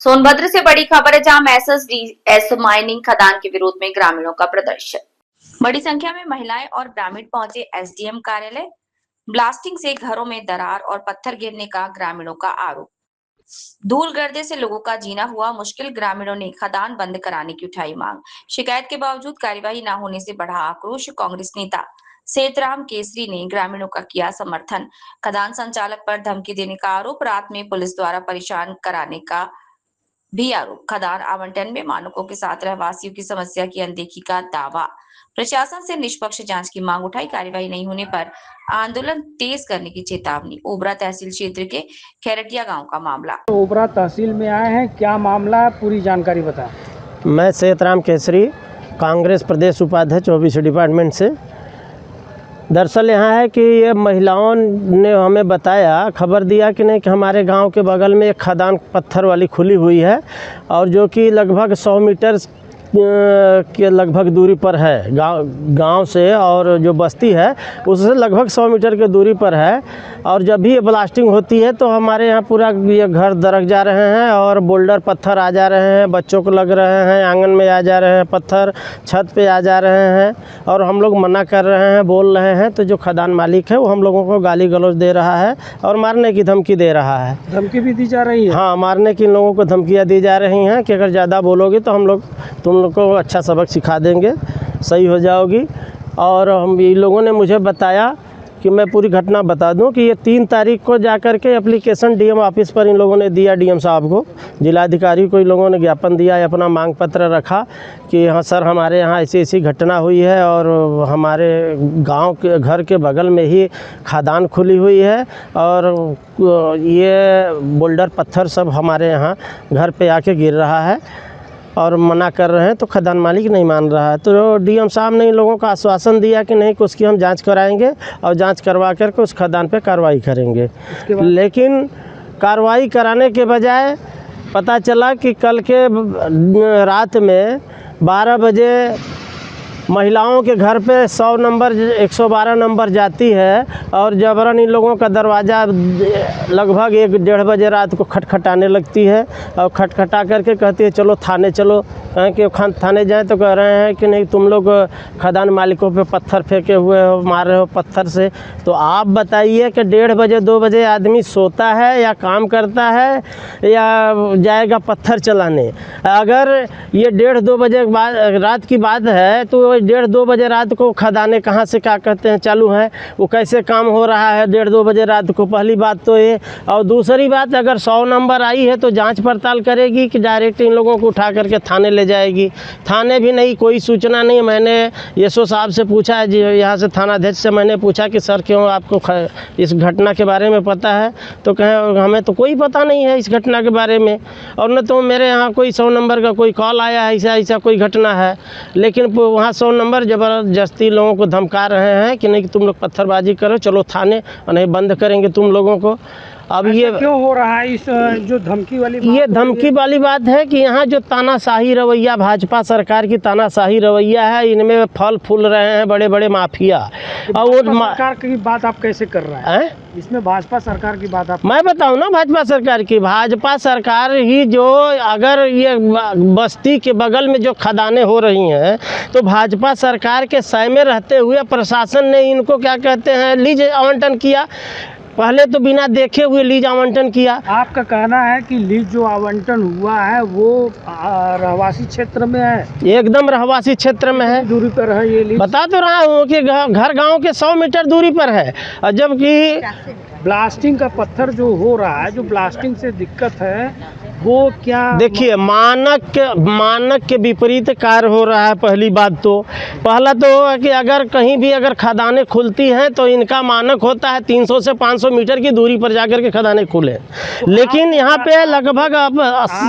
सोनभद्र से बड़ी खबर है, जहां एसएसडीएस माइनिंग खदान के विरोध में ग्रामीणों का प्रदर्शन। बड़ी संख्या में महिलाएं और ग्रामीण पहुंचे एसडीएम कार्यालय। ब्लास्टिंग से घरों में दरार और पत्थर गिरने का ग्रामीणों का आरोप। धूल गर्दे से लोगों का जीना हुआ मुश्किल। ग्रामीणों ने खदान बंद कराने की उठाई मांग। शिकायत के बावजूद कार्यवाही न होने से बढ़ा आक्रोश। कांग्रेस नेता सेतराम केसरी ने ग्रामीणों का किया समर्थन। खदान संचालक पर धमकी देने का आरोप। रात में पुलिस द्वारा परेशान कराने का भी आरोप। खदान आवंटन में मानकों के साथ रहवासियों की समस्या की अनदेखी का दावा। प्रशासन से निष्पक्ष जांच की मांग उठाई। कार्यवाही नहीं होने पर आंदोलन तेज करने की चेतावनी। ओबरा तहसील क्षेत्र के खैरटिया गांव का मामला। ओबरा तहसील में आए हैं, क्या मामला है, पूरी जानकारी बताएं। मैं सेतराम केसरी, कांग्रेस प्रदेश उपाध्यक्ष ओबीसी डिपार्टमेंट से। दरअसल यहाँ है कि ये महिलाओं ने हमें बताया, खबर दिया कि नहीं कि हमारे गांव के बगल में एक खदान पत्थर वाली खुली हुई है और जो कि लगभग 100 मीटर के लगभग दूरी पर है गांव से, और जो बस्ती है उससे लगभग 100 मीटर के दूरी पर है। और जब भी ये ब्लास्टिंग होती है तो हमारे यहाँ पूरा ये घर दरक जा रहे हैं और बोल्डर पत्थर आ जा रहे हैं, बच्चों को लग रहे हैं, आंगन में आ जा रहे हैं पत्थर, छत पे आ जा रहे हैं और हम लोग मना कर रहे हैं, बोल रहे हैं तो जो खदान मालिक है वो हम लोगों को गाली गलौज दे रहा है और मारने की धमकी दे रहा है। धमकी भी दी जा रही है? हाँ, मारने की लोगों को धमकियाँ दी जा रही हैं कि अगर ज़्यादा बोलोगे तो हम लोग तुम लोग को अच्छा सबक सिखा देंगे, सही हो जाओगी। और हम ये लोगों ने मुझे बताया कि मैं पूरी घटना बता दूं कि ये 3 तारीख को जाकर के एप्लीकेशन डीएम ऑफिस पर इन लोगों ने दिया, डीएम साहब को, जिलाधिकारी को इन लोगों ने ज्ञापन दिया, अपना मांग पत्र रखा कि हाँ सर हमारे यहाँ ऐसी ऐसी घटना हुई है और हमारे गांव के घर के बगल में ही खदान खुली हुई है और ये बोल्डर पत्थर सब हमारे यहाँ घर पे आके गिर रहा है और मना कर रहे हैं, तो खदान मालिक नहीं मान रहा है। तो डीएम साहब ने इन लोगों को आश्वासन दिया कि नहीं, कि उसकी हम जांच कराएंगे और जांच करवा करके उस खदान पे कार्रवाई करेंगे। लेकिन कार्रवाई कराने के बजाय पता चला कि कल के रात में 12 बजे महिलाओं के घर पे 100 नंबर 112 नंबर जाती है और जबरन इन लोगों का दरवाज़ा लगभग 1-1:30 बजे रात को खटखटाने लगती है और खटखटा करके कहती है चलो थाने चलो। कहें कि थाने जाएं तो कह रहे हैं कि नहीं, तुम लोग खदान मालिकों पे पत्थर फेंके हुए हो, मार रहे हो पत्थर से। तो आप बताइए कि 1:30 बजे 2 बजे आदमी सोता है या काम करता है या जाएगा पत्थर चलाने? अगर ये 1:30-2 बजे रात की बात है तो 1:30-2 बजे रात को खदाने कहाँ से क्या कहते हैं चालू हैं, वो कैसे काम हो रहा है 1:30-2 बजे रात को? पहली बात तो ये। और दूसरी बात, अगर 100 नंबर आई है तो जांच पड़ताल करेगी कि डायरेक्ट इन लोगों को उठा करके थाने ले जाएगी? थाने भी नहीं, कोई सूचना नहीं। मैंने एसओ साहब से पूछा है, जी यहाँ से थानाध्यक्ष से मैंने पूछा कि सर क्यों आपको इस घटना के बारे में पता है? तो कहें हमें तो कोई पता नहीं है इस घटना के बारे में, और न तो मेरे यहाँ कोई 100 नंबर का कोई कॉल आया है ऐसा कोई घटना है। लेकिन वहाँ 100 नंबर ज़बरदस्ती लोगों को धमका रहे हैं कि नहीं कि तुम लोग पत्थरबाजी करो, चलो थाने, और नहीं बंद करेंगे तुम लोगों को। अब ये क्यों हो रहा है? इस जो धमकी वाली ये धमकी वाली बात है कि यहाँ जो तानाशाही रवैया, भाजपा सरकार की तानाशाही रवैया है, इनमें फल फूल रहे हैं बड़े बड़े माफिया। और वो सरकार की बात आप कैसे कर रहे हैं? इसमें भाजपा सरकार की बात आप, मैं बताऊं ना, भाजपा सरकार की, भाजपा सरकार ही जो, अगर ये बस्ती के बगल में जो खदानें हो रही हैं तो भाजपा सरकार के सय में रहते हुए प्रशासन ने इनको क्या कहते हैं लीज आवंटन किया। पहले तो बिना देखे हुए लीज आवंटन किया। आपका कहना है कि लीज जो आवंटन हुआ है वो रहवासी क्षेत्र में है? एकदम रहवासी क्षेत्र में है। दूरी पर है ये लीज? बता तो रहा हूँ कि घर गांव के 100 मीटर दूरी पर है। और जबकि ब्लास्टिंग का पत्थर जो हो रहा है, जो ब्लास्टिंग से दिक्कत है वो क्या? देखिए, मानक के विपरीत कार्य हो रहा है। पहली बात तो पहला तो है कि अगर कहीं भी अगर खदानें खुलती हैं तो इनका मानक होता है 300 से 500 मीटर की दूरी पर जाकर के खदानें खुले, लेकिन यहाँ पे लगभग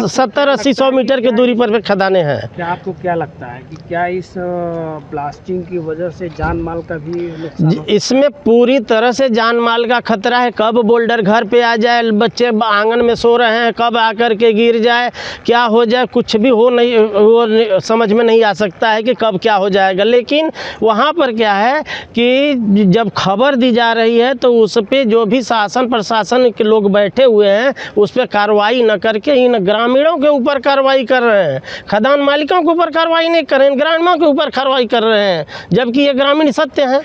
70-80-100 मीटर की दूरी पर खदानें हैं। क्या आपको क्या लगता है कि क्या इस ब्लास्टिंग की वजह से जान माल का भी नुकसान? इसमें पूरी तरह से जान माल का खतरा है। कब बोल्डर घर पे आ जाए, बच्चे आंगन में सो रहे हैं, कब आकर के गिर जाए, क्या हो जाए, कुछ भी हो नहीं, वो समझ में नहीं आ सकता है कि कब क्या हो जाएगा। लेकिन वहाँ पर क्या है कि जब खबर दी जा रही है तो उस पर जो भी शासन प्रशासन के लोग बैठे हुए हैं उस पर कार्रवाई न करके इन ग्रामीणों के ऊपर कार्रवाई कर रहे हैं। खदान मालिकों के ऊपर कार्रवाई नहीं कर रहे हैं, ग्रामीणों के ऊपर कार्रवाई कर रहे हैं, जबकि ये ग्रामीण सत्य हैं।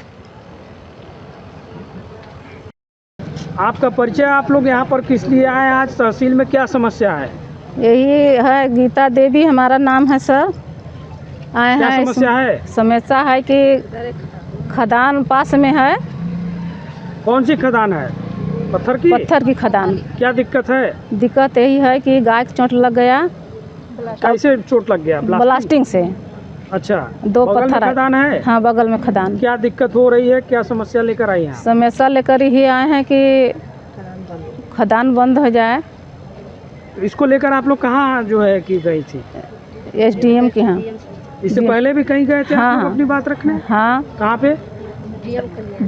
आपका परिचय, आप लोग यहाँ पर किस लिए आए आज, तहसील में क्या समस्या है? यही है, गीता देवी हमारा नाम है सर। आए क्या हैं, समस्या है? समस्या है कि खदान पास में है। कौन सी खदान है? पत्थर की? पत्थर की खदान। क्या दिक्कत है? दिक्कत यही है कि गाय को चोट लग गया। कैसे चोट लग गया? ब्लास्टिंग से। अच्छा, दो बगल में पत्थर खदान है? हाँ, बगल में खदान। क्या दिक्कत हो रही है, क्या समस्या लेकर आई हैं? समस्या लेकर ही आए हैं कि खदान बंद हो जाए। इसको लेकर आप लोग कहाँ जो है कि गई थी? SDM के यहाँ। इससे पहले भी कहीं गए थे हाँ, आप लोग हाँ। अपनी बात रखने? हाँ, कहाँ पे?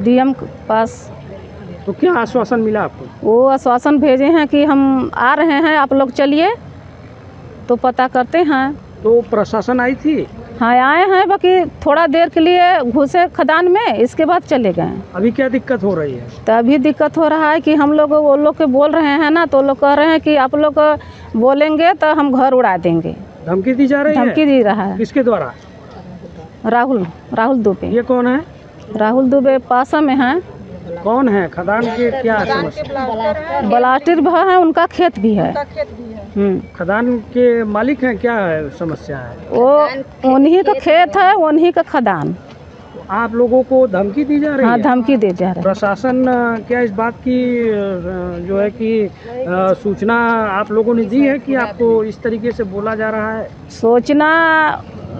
DM के पास। तो क्या आश्वासन मिला आपको? वो आश्वासन भेजे हैं कि हम आ रहे हैं, आप लोग चलिए तो पता करते हैं। तो प्रशासन आई थी? हाँ, आए हैं, बाकी थोड़ा देर के लिए घुसे खदान में, इसके बाद चले गए। अभी क्या दिक्कत हो रही है? तो अभी दिक्कत हो रहा है कि हम लोग वो लोग के बोल रहे हैं ना, तो लोग कह रहे हैं कि आप लोग बोलेंगे तो हम घर उड़ा देंगे। धमकी दी जा रही है? धमकी दी रहा है। किसके द्वारा? राहुल दुबे। ये कौन है? राहुल दुबे पासा में हैं। कौन है? खदान के क्या समस्या? ब्लास्टर भी है, उनका खेत भी है। खदान के मालिक हैं, क्या है समस्या है? वो उन्हीं का खेत है, उन्हीं का खदान। आप लोगों को धमकी दी जा रही हाँ, है? धमकी दे जा रहा है। प्रशासन क्या इस बात की जो है कि सूचना आप लोगों ने दी है कि आपको इस तरीके से बोला जा रहा है? सूचना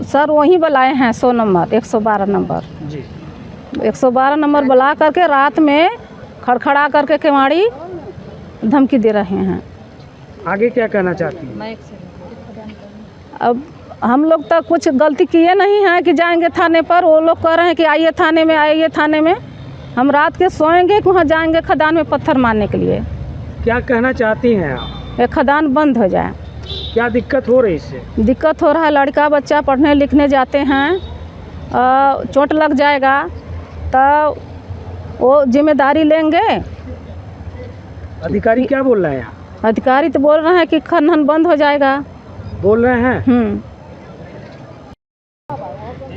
सर वहीं बुलाए हैं, 100 नंबर 112 नंबर जी। 112 नंबर बुला करके रात में खड़खड़ा करके केवाड़ी धमकी दे रहे हैं। आगे क्या कहना चाहती हैं? अब हम लोग तो कुछ गलती किए नहीं हैं कि जाएंगे थाने पर। वो लोग कह रहे हैं कि आइए थाने में, आइए थाने में। हम रात के सोएंगे कि वहाँ जाएंगे खदान में पत्थर मारने के लिए। क्या कहना चाहती हैं आप? ये खदान बंद हो जाए। क्या दिक्कत हो रही इससे? दिक्कत हो रहा है, लड़का बच्चा पढ़ने लिखने जाते हैं, चोट लग जाएगा तो वो जिम्मेदारी लेंगे। अधिकारी क्या बोल रहे हैं? अधिकारी तो बोल रहे हैं कि खनन बंद हो जाएगा। बोल रहे हैं?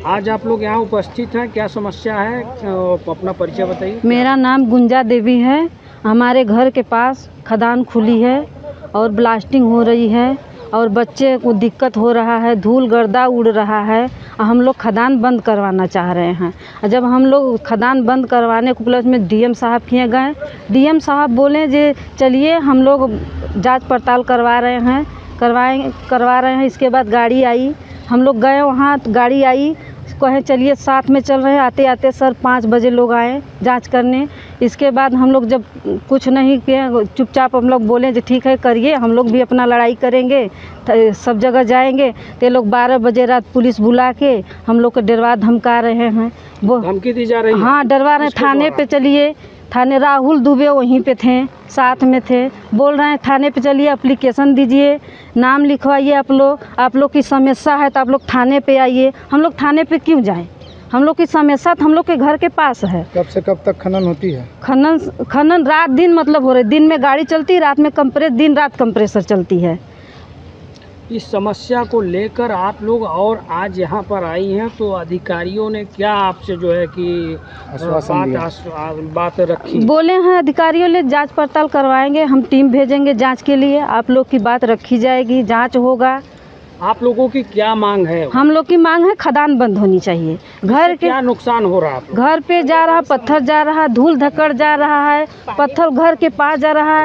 आज आप लोग यहाँ उपस्थित हैं, क्या समस्या है? अपना परिचय बताइए। मेरा नाम गुंजा देवी है। हमारे घर के पास खदान खुली है और ब्लास्टिंग हो रही है और बच्चे को दिक्कत हो रहा है, धूल गर्दा उड़ रहा है। हम लोग खदान बंद करवाना चाह रहे हैं। जब हम लोग खदान बंद करवाने को प्लस में DM साहब किए गए, DM साहब बोले जे चलिए हम लोग जांच पड़ताल करवा रहे हैं। इसके बाद गाड़ी आई, हम लोग गए वहाँ, तो गाड़ी आई, कहे चलिए साथ में चल रहे हैं। आते आते सर 5 बजे लोग आए जांच करने। इसके बाद हम लोग जब कुछ नहीं किए, चुपचाप हम लोग बोले जो ठीक है करिए, हम लोग भी अपना लड़ाई करेंगे, सब जगह जाएंगे। तो लोग 12 बजे रात पुलिस बुला के हम लोग को डरवा धमका रहे हैं। वो धमकी दी जा रही है? हाँ, डरवा रहे हैं। थाने पे चलिए, थाने राहुल दुबे वहीं पे थे, साथ में थे। बोल रहे हैं थाने पे चलिए, एप्लीकेशन दीजिए, नाम लिखवाइए। आप लोग की समस्या है तो आप लोग थाने पे आइए। हम लोग थाने पे क्यों जाएं? हम लोग की समस्या तो हम लोग के घर के पास है। कब से कब तक खनन होती है? खनन रात दिन मतलब हो रहे। दिन में गाड़ी चलती है, रात में दिन रात कंप्रेसर चलती है। इस समस्या को लेकर आप लोग और आज यहाँ पर आई हैं, तो अधिकारियों ने क्या आपसे जो है कि बात रखी? बोले हैं अधिकारियों ने जांच पड़ताल करवाएंगे, हम टीम भेजेंगे जांच के लिए। आप लोग की बात रखी जाएगी, जांच होगा। आप लोगों की क्या मांग है? हम लोग की मांग है खदान बंद होनी चाहिए। घर के क्या नुकसान हो रहा है? घर पे जा रहा, पत्थर जा रहा, धूल धक्कड़ जा रहा है, पत्थर घर के पास जा रहा है।